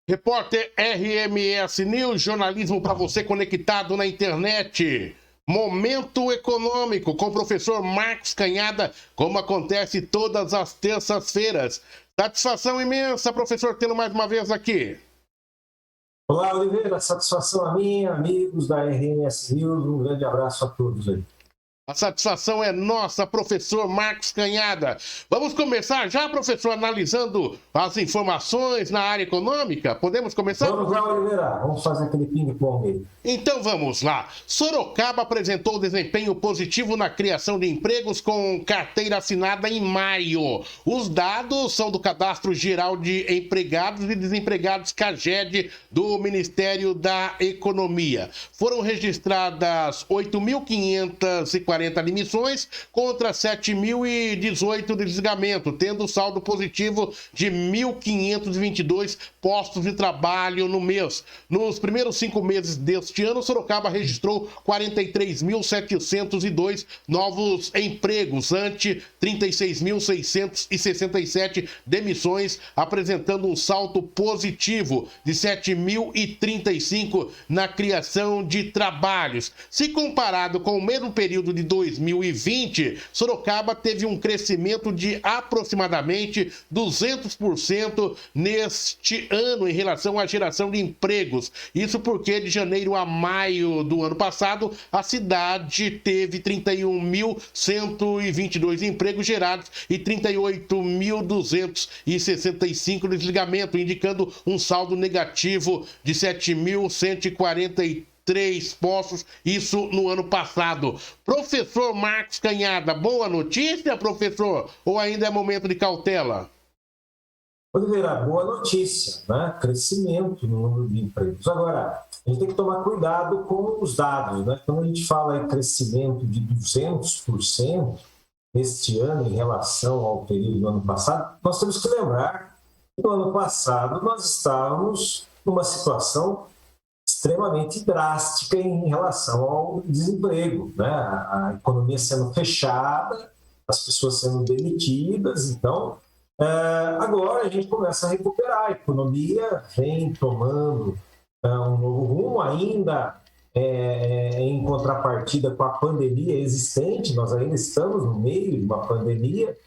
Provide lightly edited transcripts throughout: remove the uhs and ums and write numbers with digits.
Repórter RMS News, jornalismo para você conectado na internet. Momento Econômico com o professor Marcos Canhada, como acontece todas as terças-feiras. Satisfação imensa, professor, tê-lo mais uma vez aqui. Olá, Oliveira, satisfação a minha, amigos da RMS News, um grande abraço a todos aí. A satisfação é nossa, professor Marcos Canhada. Vamos começar já, professor, analisando as informações na área econômica? Podemos começar? Vamos lá, Oliveira. Vamos fazer aquele ping-pong aí. Então vamos lá. Sorocaba apresentou desempenho positivo na criação de empregos com carteira assinada em maio. Os dados são do Cadastro Geral de Empregados e Desempregados CAGED do Ministério da Economia. Foram registradas 8.540 admissões contra 7.018 de desligamento, tendo saldo positivo de 1.522 postos de trabalho no mês. Nos primeiros 5 meses deste ano, Sorocaba registrou 43.702 novos empregos, ante 36.667 demissões, apresentando um saldo positivo de 7.035 na criação de trabalhos. Se comparado com o mesmo período de 2020, Sorocaba teve um crescimento de aproximadamente 200% neste ano em relação à geração de empregos. Isso porque de janeiro a maio do ano passado, a cidade teve 31.122 empregos gerados e 38.265 desligamentos, indicando um saldo negativo de 7.143 postos, isso no ano passado. Professor Marcos Canhada, boa notícia, professor? Ou ainda é momento de cautela? Oliveira, boa notícia, né? Crescimento no número de empregos. Agora, a gente tem que tomar cuidado com os dados, né? Quando a gente fala em crescimento de 200% este ano em relação ao período do ano passado, nós temos que lembrar que no ano passado nós estávamos numa situação extremamente drástica em relação ao desemprego, né? A economia sendo fechada, as pessoas sendo demitidas. Então, agora a gente começa a recuperar, a economia vem tomando um novo rumo, ainda em contrapartida com a pandemia existente. Nós ainda estamos no meio de uma pandemia,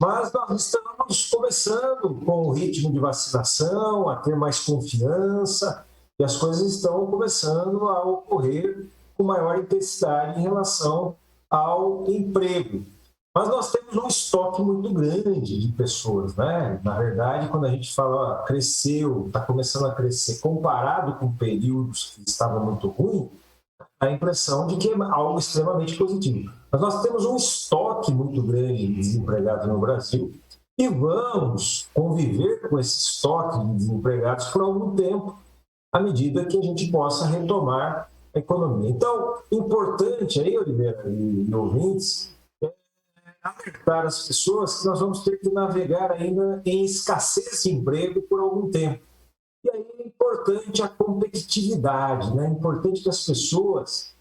mas nós estamos começando com o ritmo de vacinação, a ter mais confiança, e as coisas estão começando a ocorrer com maior intensidade em relação ao emprego. Mas nós temos um estoque muito grande de pessoas, né? Na verdade, quando a gente fala cresceu, está começando a crescer, comparado com períodos que estavam muito ruins, a impressão de que é algo extremamente positivo. Mas nós temos um estoque muito grande de desempregados no Brasil e vamos conviver com esse estoque de desempregados por algum tempo, à medida que a gente possa retomar a economia. Então, importante aí, Oliveira e ouvintes, alertar as pessoas que nós vamos ter que navegar ainda em escassez de emprego por algum tempo. E aí é importante a competitividade, né? É importante que as pessoas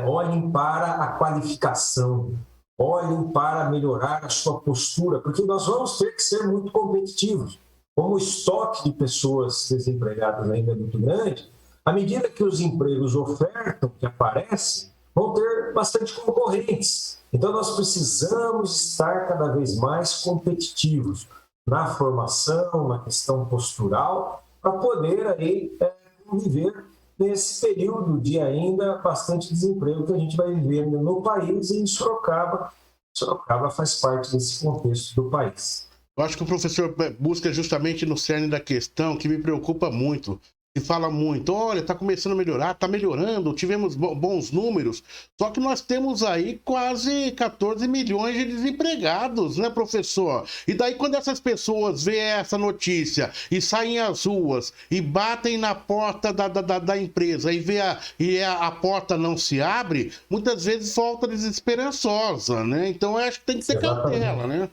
olhem para a qualificação, olhem para melhorar a sua postura, porque nós vamos ter que ser muito competitivos. Como o estoque de pessoas desempregadas ainda é muito grande, à medida que os empregos ofertam, que aparecem, vão ter bastante concorrentes. Então, nós precisamos estar cada vez mais competitivos na formação, na questão postural, para poder aí conviver nesse período de ainda bastante desemprego que a gente vai viver no país e em Sorocaba. Sorocaba faz parte desse contexto do país. Eu acho que o professor busca justamente no cerne da questão, que me preocupa muito. Se fala muito, olha, está começando a melhorar, está melhorando, tivemos bons números, só que nós temos aí quase 14 milhões de desempregados, né, professor? E daí quando essas pessoas veem essa notícia e saem às ruas e batem na porta da empresa e a porta não se abre, muitas vezes volta desesperançosa, né? Então eu acho que tem que ter cautela, né?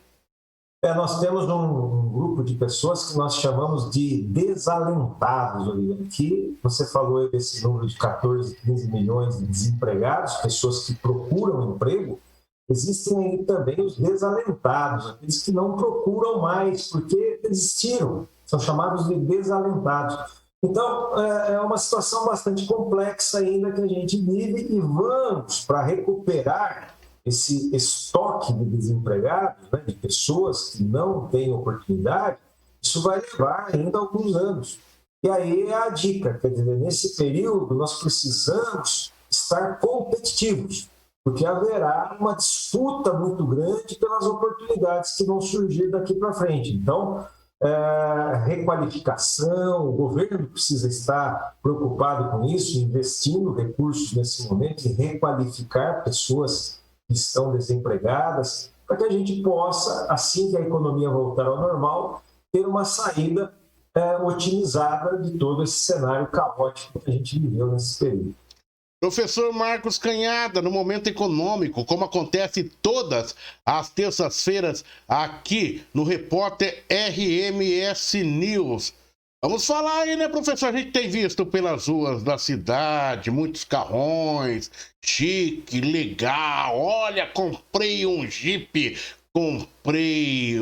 Nós temos um grupo de pessoas que nós chamamos de desalentados, Olivia, que você falou desse número de 14, 15 milhões de desempregados, pessoas que procuram emprego. Existem aí também os desalentados, aqueles que não procuram mais porque desistiram. são chamados de desalentados. Então, é uma situação bastante complexa ainda que a gente vive e vamos, para recuperar esse estoque de desempregados, né, de pessoas que não têm oportunidade, isso vai levar ainda alguns anos. E aí é a dica, quer dizer, nesse período nós precisamos estar competitivos, porque haverá uma disputa muito grande pelas oportunidades que vão surgir daqui para frente. Então, requalificação, o governo precisa estar preocupado com isso, investindo recursos nesse momento em requalificar pessoas que estão desempregadas, para que a gente possa, assim que a economia voltar ao normal, ter uma saída otimizada de todo esse cenário caótico que a gente viveu nesse período. Professor Marcos Canhada, no Momento Econômico, como acontece todas as terças-feiras aqui no Repórter RMS News. Vamos falar aí, né, professor? A gente tem visto pelas ruas da cidade muitos carrões, chique, legal. Olha, comprei um Jeep. Comprei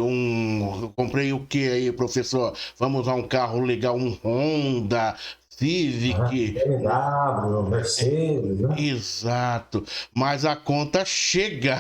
o que aí, professor? Vamos usar um carro legal, um Honda Civic. BMW, Mercedes, né? Exato. Mas a conta chega.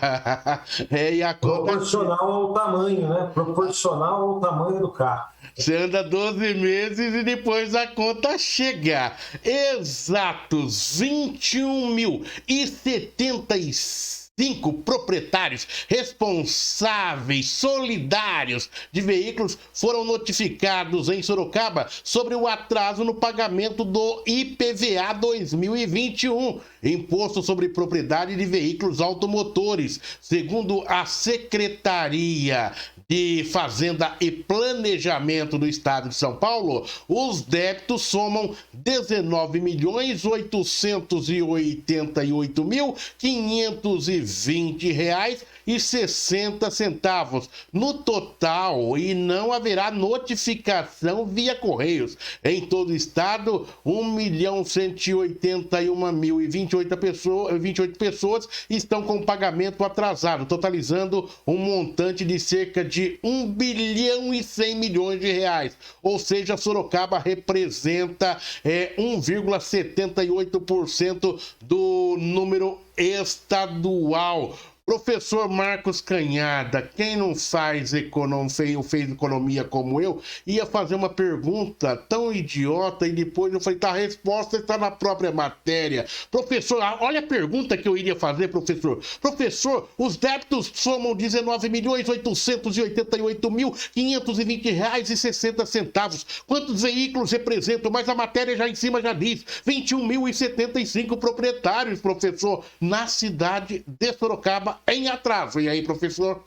E a conta proporcional ao tamanho, né? Proporcional ao tamanho do carro. Você anda 12 meses e depois a conta chega. Exatos 21.075 proprietários responsáveis, solidários de veículos foram notificados em Sorocaba sobre o atraso no pagamento do IPVA 2021, Imposto sobre Propriedade de Veículos Automotores. Segundo a Secretaria de Fazenda e Planejamento do Estado de São Paulo, os débitos somam R$19.888.520,60 no total, e não haverá notificação via Correios. Em todo o estado, 1.181.028 pessoas estão com pagamento atrasado, totalizando um montante de cerca de R$1.100 bilhões. Ou seja, Sorocaba representa 1,78% do número estadual. Professor Marcos Canhada, quem não fez economia como eu, ia fazer uma pergunta tão idiota e depois eu falei, tá, a resposta está na própria matéria. Professor, olha a pergunta que eu iria fazer, professor. Professor, os débitos somam R$19.888.520,60. Quantos veículos representam? Mas a matéria já em cima já diz, 21.075 proprietários, professor, na cidade de Sorocaba, em atraso. E aí, professor?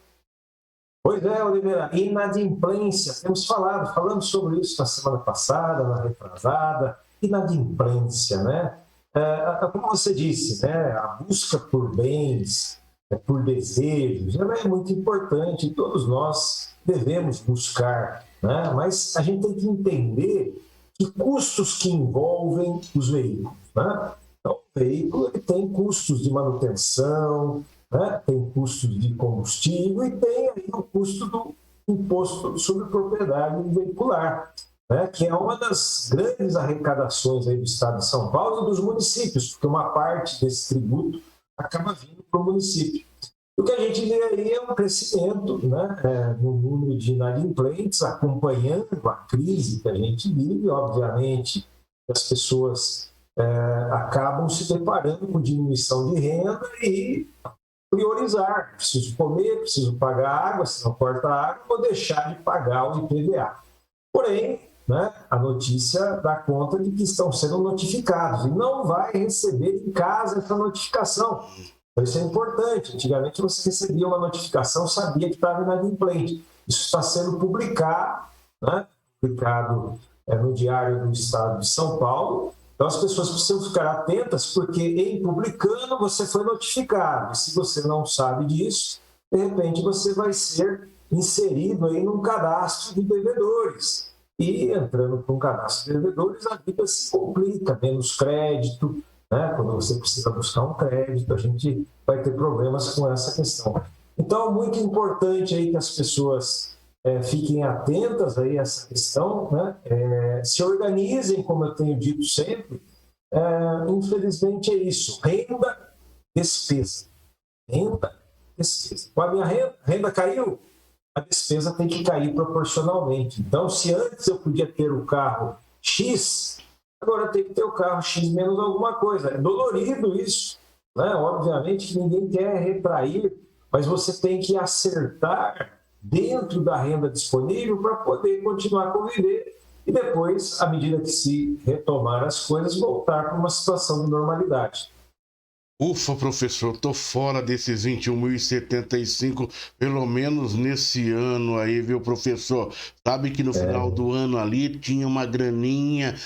Pois é, Oliveira, inadimplência, falamos sobre isso na semana passada, na retrasada, inadimplência, né? Como você disse, né? A busca por bens, por desejos, ela é muito importante, todos nós devemos buscar, né? Mas a gente tem que entender que custos que envolvem os veículos, né? Então, o veículo ele tem custos de manutenção, né? Tem custos de combustível e tem aí o custo do imposto sobre propriedade veicular, né? Que é uma das grandes arrecadações aí do Estado de São Paulo e dos municípios, porque uma parte desse tributo acaba vindo para o município. O que a gente vê aí é um crescimento, né, no número de inadimplentes, acompanhando a crise que a gente vive. Obviamente, as pessoas acabam se deparando com diminuição de renda e priorizar, preciso comer, preciso pagar água, se não corta a água, vou deixar de pagar o IPVA. Porém, né, a notícia dá conta de que estão sendo notificados e não vai receber em casa essa notificação. Então, isso é importante. Antigamente você recebia uma notificação, sabia que estava inadimplente. Isso está sendo publicado, né, no Diário do Estado de São Paulo. Então, as pessoas precisam ficar atentas, porque em publicando você foi notificado. E se você não sabe disso, de repente você vai ser inserido aí num cadastro de devedores. E entrando com um cadastro de devedores, a vida se complica, menos crédito, né? Quando você precisa buscar um crédito, a gente vai ter problemas com essa questão. Então, muito importante aí que as pessoas fiquem atentas aí a essa questão, né? Se organizem, como eu tenho dito sempre. Infelizmente é isso, renda, despesa. Renda, despesa. Com a minha renda caiu, a despesa tem que cair proporcionalmente. Então, se antes eu podia ter o carro X, agora eu tenho que ter o carro X menos alguma coisa. É dolorido isso, né? Obviamente que ninguém quer retrair, mas você tem que acertar dentro da renda disponível para poder continuar a conviver e depois, à medida que se retomar as coisas, voltar para uma situação de normalidade. Ufa, professor, tô fora desses 21.075, pelo menos nesse ano aí, viu, professor? Sabe que no final do ano ali tinha uma graninha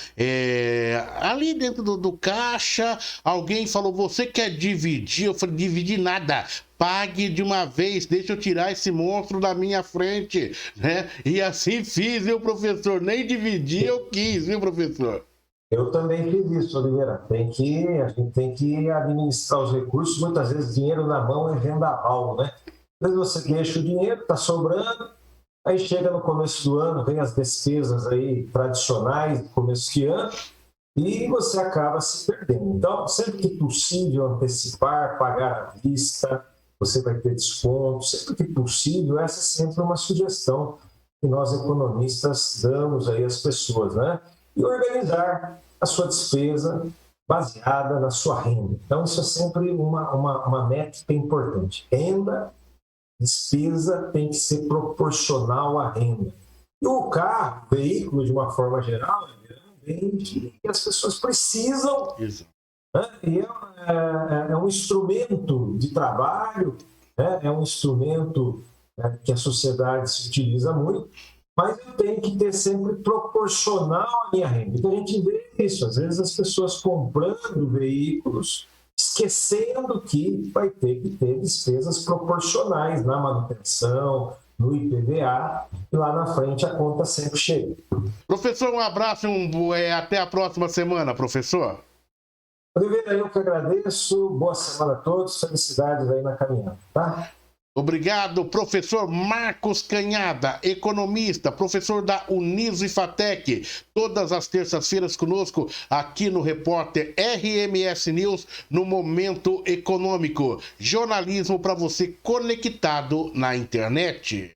ali dentro do caixa, alguém falou, você quer dividir? Eu falei, dividir nada. Pague de uma vez, deixa eu tirar esse monstro da minha frente, né? E assim fiz, viu, professor? Nem dividir eu quis, viu, professor? Eu também fiz isso, Oliveira. A gente tem que administrar os recursos. Muitas vezes dinheiro na mão é vendaval, né? Às vezes você deixa o dinheiro, está sobrando, aí chega no começo do ano, vem as despesas aí tradicionais do começo de ano, e você acaba se perdendo. Então, sempre que possível antecipar, pagar à vista, você vai ter desconto. Sempre que possível, essa é sempre uma sugestão que nós economistas damos aí às pessoas, né? E organizar a sua despesa baseada na sua renda. Então, isso é sempre uma métrica importante. Renda, despesa tem que ser proporcional à renda. E o carro, o veículo, de uma forma geral, é um bem que as pessoas precisam, né? E é um instrumento de trabalho, né? É um instrumento que a sociedade se utiliza muito, mas eu tenho que ter sempre proporcional à minha renda. Então a gente vê isso, às vezes as pessoas comprando veículos, esquecendo que vai ter que ter despesas proporcionais na manutenção, no IPVA, e lá na frente a conta sempre chega. Professor, um abraço e até a próxima semana, professor. Oliveira, eu que agradeço, boa semana a todos, felicidades aí na caminhada, tá? Obrigado, professor Marcos Canhada, economista, professor da Uniso e Fatec. Todas as terças-feiras conosco aqui no Repórter RMS News, no Momento Econômico. Jornalismo para você conectado na internet.